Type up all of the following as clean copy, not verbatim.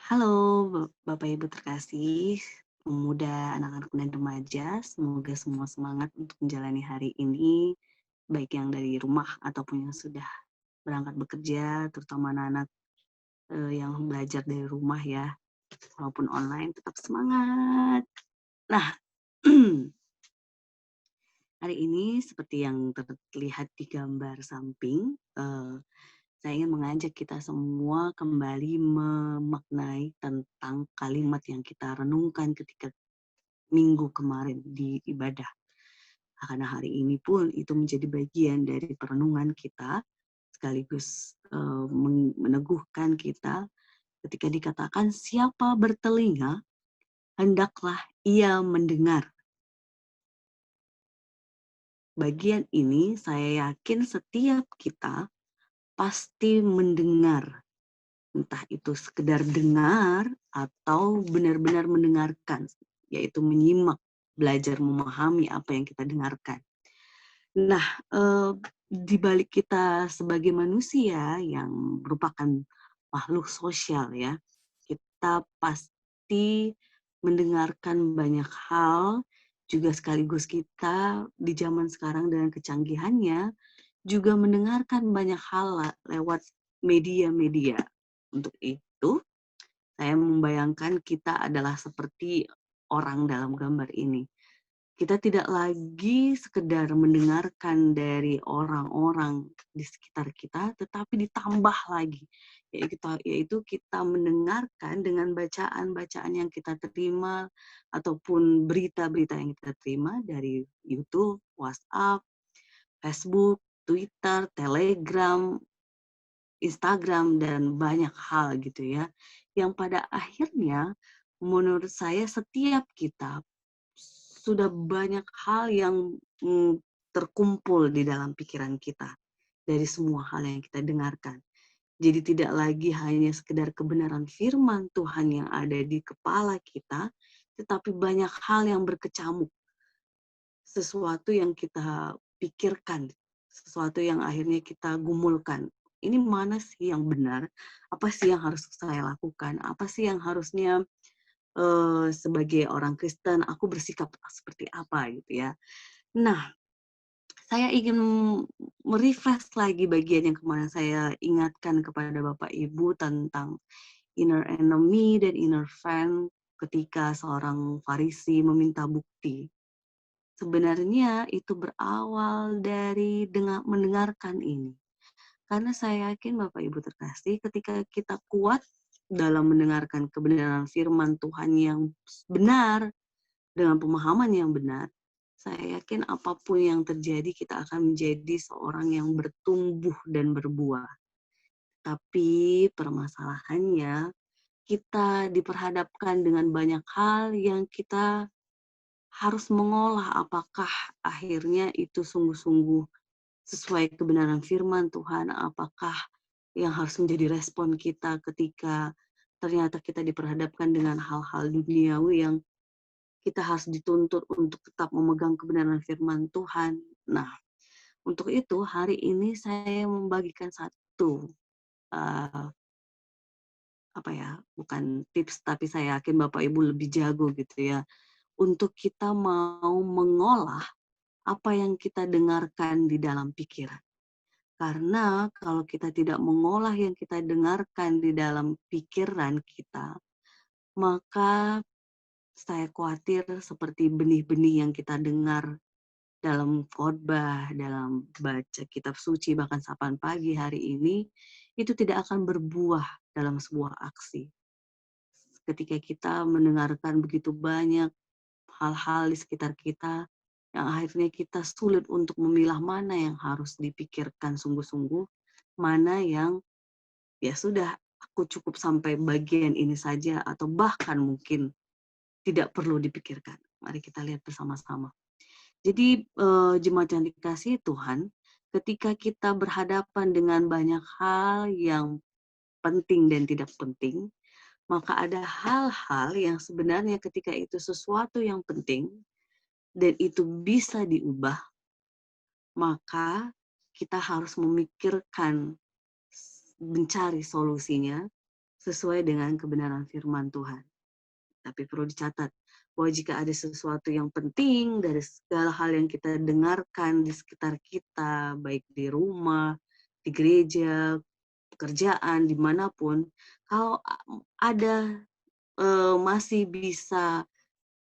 Halo, Bapak Ibu terkasih, pemuda, anak-anak dan remaja, semoga semua semangat untuk menjalani hari ini, baik yang dari rumah ataupun yang sudah berangkat bekerja, terutama anak-anak yang belajar dari rumah ya, walaupun online, tetap semangat. Nah, hari ini seperti yang terlihat di gambar samping, saya ingin mengajak kita semua kembali memaknai tentang kalimat yang kita renungkan ketika minggu kemarin di ibadah. Karena hari ini pun itu menjadi bagian dari perenungan kita, sekaligus meneguhkan kita ketika dikatakan siapa bertelinga, hendaklah ia mendengar. Bagian ini saya yakin setiap kita pasti mendengar. Entah itu sekedar dengar atau benar-benar mendengarkan, yaitu menyimak, belajar memahami apa yang kita dengarkan. Nah, di balik kita sebagai manusia yang merupakan makhluk sosial ya, kita pasti mendengarkan banyak hal, juga sekaligus kita di zaman sekarang dengan kecanggihannya, juga mendengarkan banyak hal lewat media-media. Untuk itu, saya membayangkan kita adalah seperti orang dalam gambar ini. Kita tidak lagi sekedar mendengarkan dari orang-orang di sekitar kita, tetapi ditambah lagi, yaitu kita mendengarkan dengan bacaan-bacaan yang kita terima, ataupun berita-berita yang kita terima dari YouTube, WhatsApp, Facebook, Twitter, Telegram, Instagram, dan banyak hal gitu ya. Yang pada akhirnya menurut saya setiap kita sudah banyak hal yang terkumpul di dalam pikiran kita dari semua hal yang kita dengarkan. Jadi tidak lagi hanya sekedar kebenaran firman Tuhan yang ada di kepala kita, tetapi banyak hal yang berkecamuk. Sesuatu yang kita pikirkan, sesuatu yang akhirnya kita gumulkan. Ini mana sih yang benar? Apa sih yang harus saya lakukan? Apa sih yang harusnya sebagai orang Kristen aku bersikap seperti apa gitu ya. Nah, saya ingin merefresh lagi bagian yang kemarin saya ingatkan kepada Bapak Ibu tentang inner enemy dan inner friend ketika seorang Farisi meminta bukti. Sebenarnya itu berawal dari mendengarkan ini. Karena saya yakin Bapak Ibu terkasih, ketika kita kuat dalam mendengarkan kebenaran firman Tuhan yang benar, dengan pemahaman yang benar, saya yakin apapun yang terjadi kita akan menjadi seorang yang bertumbuh dan berbuah. Tapi permasalahannya, kita diperhadapkan dengan banyak hal yang kita harus mengolah apakah akhirnya itu sungguh-sungguh sesuai kebenaran firman Tuhan, apakah yang harus menjadi respon kita ketika ternyata kita diperhadapkan dengan hal-hal duniawi yang kita harus dituntut untuk tetap memegang kebenaran firman Tuhan. Nah, untuk itu hari ini saya membagikan satu, uh, bukan tips, tapi saya yakin Bapak Ibu lebih jago gitu ya, untuk kita mau mengolah apa yang kita dengarkan di dalam pikiran. Karena kalau kita tidak mengolah yang kita dengarkan di dalam pikiran kita, maka saya khawatir seperti benih-benih yang kita dengar dalam khotbah, dalam baca kitab suci, bahkan sapaan pagi hari ini, itu tidak akan berbuah dalam sebuah aksi. Ketika kita mendengarkan begitu banyak hal-hal di sekitar kita, yang akhirnya kita sulit untuk memilah mana yang harus dipikirkan sungguh-sungguh, mana yang ya sudah, aku cukup sampai bagian ini saja, atau bahkan mungkin tidak perlu dipikirkan. Mari kita lihat bersama-sama. Jadi jemaat yang dikasihi Tuhan, ketika kita berhadapan dengan banyak hal yang penting dan tidak penting, maka ada hal-hal yang sebenarnya ketika itu sesuatu yang penting dan itu bisa diubah, maka kita harus memikirkan, mencari solusinya sesuai dengan kebenaran firman Tuhan. Tapi perlu dicatat bahwa jika ada sesuatu yang penting dari segala hal yang kita dengarkan di sekitar kita, baik di rumah, di gereja, pekerjaan, dimanapun, kalau ada masih bisa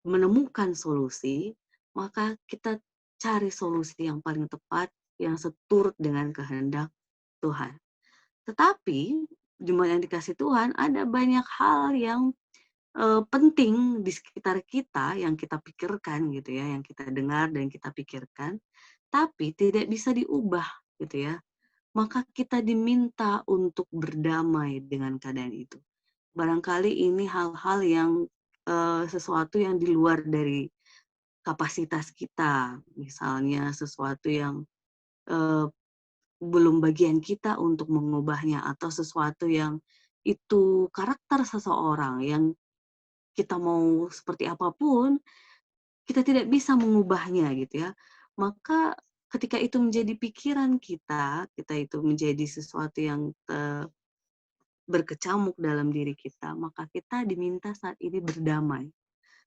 menemukan solusi, maka kita cari solusi yang paling tepat, yang seturut dengan kehendak Tuhan. Tetapi, jemaat yang dikasih Tuhan, ada banyak hal yang penting di sekitar kita yang kita pikirkan gitu ya, yang kita dengar dan kita pikirkan, tapi tidak bisa diubah gitu ya. Maka kita diminta untuk berdamai dengan keadaan itu. Barangkali ini hal-hal yang sesuatu yang di luar dari kapasitas kita, misalnya sesuatu yang eh, belum bagian kita untuk mengubahnya, atau sesuatu yang itu karakter seseorang yang kita mau seperti apapun, kita tidak bisa mengubahnya gitu ya. Maka ketika itu menjadi pikiran kita, kita itu menjadi sesuatu yang berkecamuk dalam diri kita, maka kita diminta saat ini berdamai.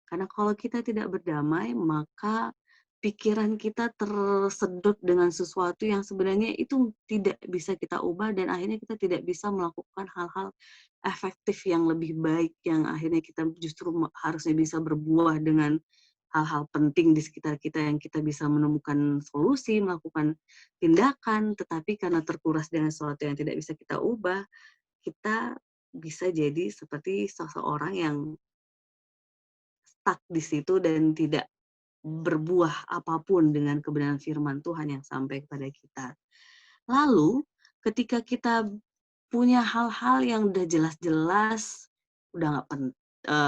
Karena kalau kita tidak berdamai, maka pikiran kita tersedot dengan sesuatu yang sebenarnya itu tidak bisa kita ubah, dan akhirnya kita tidak bisa melakukan hal-hal efektif yang lebih baik, yang akhirnya kita justru harusnya bisa berbuah dengan hal-hal penting di sekitar kita yang kita bisa menemukan solusi, melakukan tindakan, tetapi karena terkuras dengan sesuatu yang tidak bisa kita ubah, kita bisa jadi seperti seseorang yang stuck di situ dan tidak berbuah apapun dengan kebenaran firman Tuhan yang sampai kepada kita. Lalu, ketika kita punya hal-hal yang udah jelas-jelas, udah nggak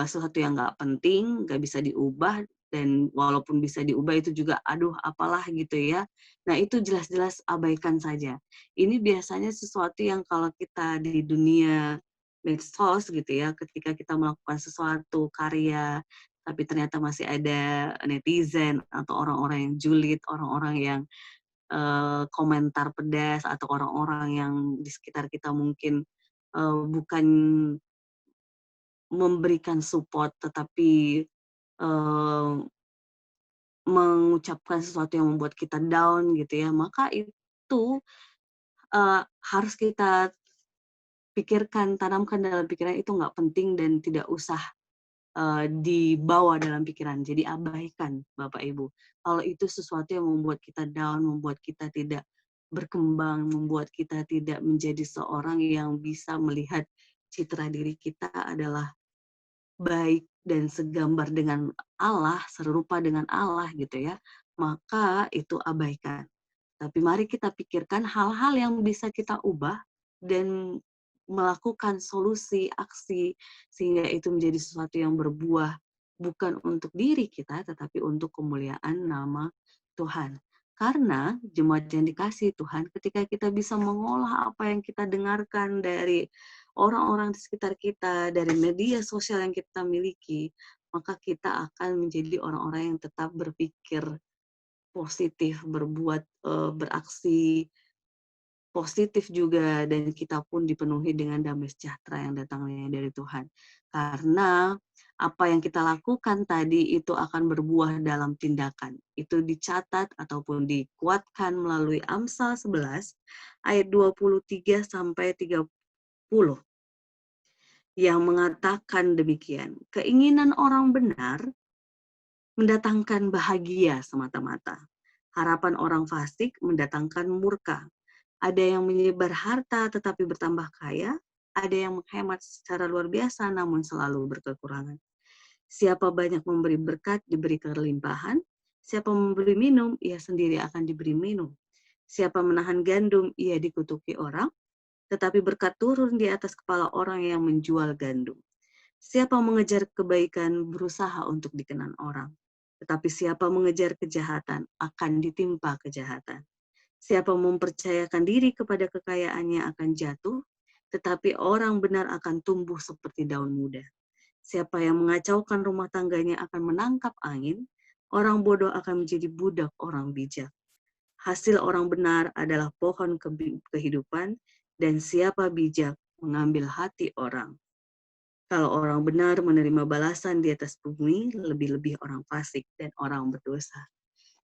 sesuatu yang nggak penting, nggak bisa diubah, dan walaupun bisa diubah itu juga, aduh apalah gitu ya. Nah itu jelas-jelas abaikan saja. Ini biasanya sesuatu yang kalau kita di dunia medsos gitu ya, ketika kita melakukan sesuatu karya, tapi ternyata masih ada netizen atau orang-orang yang julid, orang-orang yang komentar pedas, atau orang-orang yang di sekitar kita mungkin bukan memberikan support, tetapi uh, mengucapkan sesuatu yang membuat kita down gitu ya, maka itu harus kita pikirkan, tanamkan dalam pikiran, itu nggak penting dan tidak usah dibawa dalam pikiran. Jadi abaikan, Bapak Ibu. Kalau itu sesuatu yang membuat kita down, membuat kita tidak berkembang, membuat kita tidak menjadi seorang yang bisa melihat citra diri kita adalah baik dan segambar dengan Allah, serupa dengan Allah gitu ya, maka itu abaikan. Tapi mari kita pikirkan hal-hal yang bisa kita ubah dan melakukan solusi, aksi, sehingga itu menjadi sesuatu yang berbuah bukan untuk diri kita, tetapi untuk kemuliaan nama Tuhan. Karena jemaat yang dikasihi Tuhan, ketika kita bisa mengolah apa yang kita dengarkan dari orang-orang di sekitar kita, dari media sosial yang kita miliki, maka kita akan menjadi orang-orang yang tetap berpikir positif, berbuat beraksi positif juga, dan kita pun dipenuhi dengan damai sejahtera yang datangnya dari Tuhan. Karena apa yang kita lakukan tadi itu akan berbuah dalam tindakan. Itu dicatat ataupun dikuatkan melalui Amsal 11 ayat 23 sampai 30 yang mengatakan demikian. Keinginan orang benar mendatangkan bahagia semata-mata. Harapan orang fasik mendatangkan murka. Ada yang menyebar harta tetapi bertambah kaya, ada yang menghemat secara luar biasa namun selalu berkekurangan. Siapa banyak memberi berkat, diberi kelimpahan. Siapa memberi minum, ia sendiri akan diberi minum. Siapa menahan gandum, ia dikutuki orang, tetapi berkat turun di atas kepala orang yang menjual gandum. Siapa mengejar kebaikan, berusaha untuk dikenan orang. Tetapi siapa mengejar kejahatan, akan ditimpa kejahatan. Siapa mempercayakan diri kepada kekayaannya akan jatuh, tetapi orang benar akan tumbuh seperti daun muda. Siapa yang mengacaukan rumah tangganya akan menangkap angin, orang bodoh akan menjadi budak orang bijak. Hasil orang benar adalah pohon kehidupan, dan siapa bijak mengambil hati orang. Kalau orang benar menerima balasan di atas bumi, lebih-lebih orang fasik dan orang berdosa.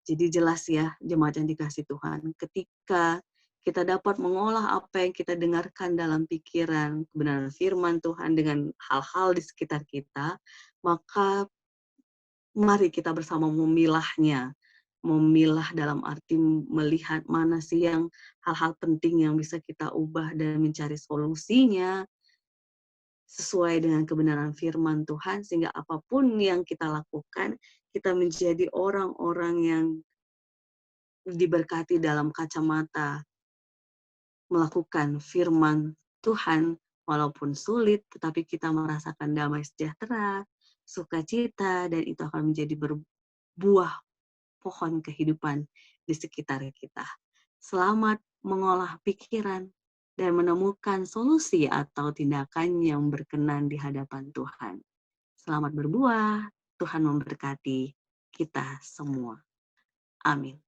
Jadi jelas ya, jemaat yang dikasih Tuhan, ketika kita dapat mengolah apa yang kita dengarkan dalam pikiran, kebenaran firman Tuhan dengan hal-hal di sekitar kita, maka mari kita bersama memilahnya. Memilah dalam arti melihat mana sih yang hal-hal penting yang bisa kita ubah dan mencari solusinya, sesuai dengan kebenaran firman Tuhan, sehingga apapun yang kita lakukan, kita menjadi orang-orang yang diberkati dalam kacamata melakukan firman Tuhan, walaupun sulit, tetapi kita merasakan damai sejahtera, sukacita, dan itu akan menjadi berbuah pohon kehidupan di sekitar kita. Selamat mengolah pikiran dan menemukan solusi atau tindakan yang berkenan di hadapan Tuhan. Selamat berbuah, Tuhan memberkati kita semua. Amin.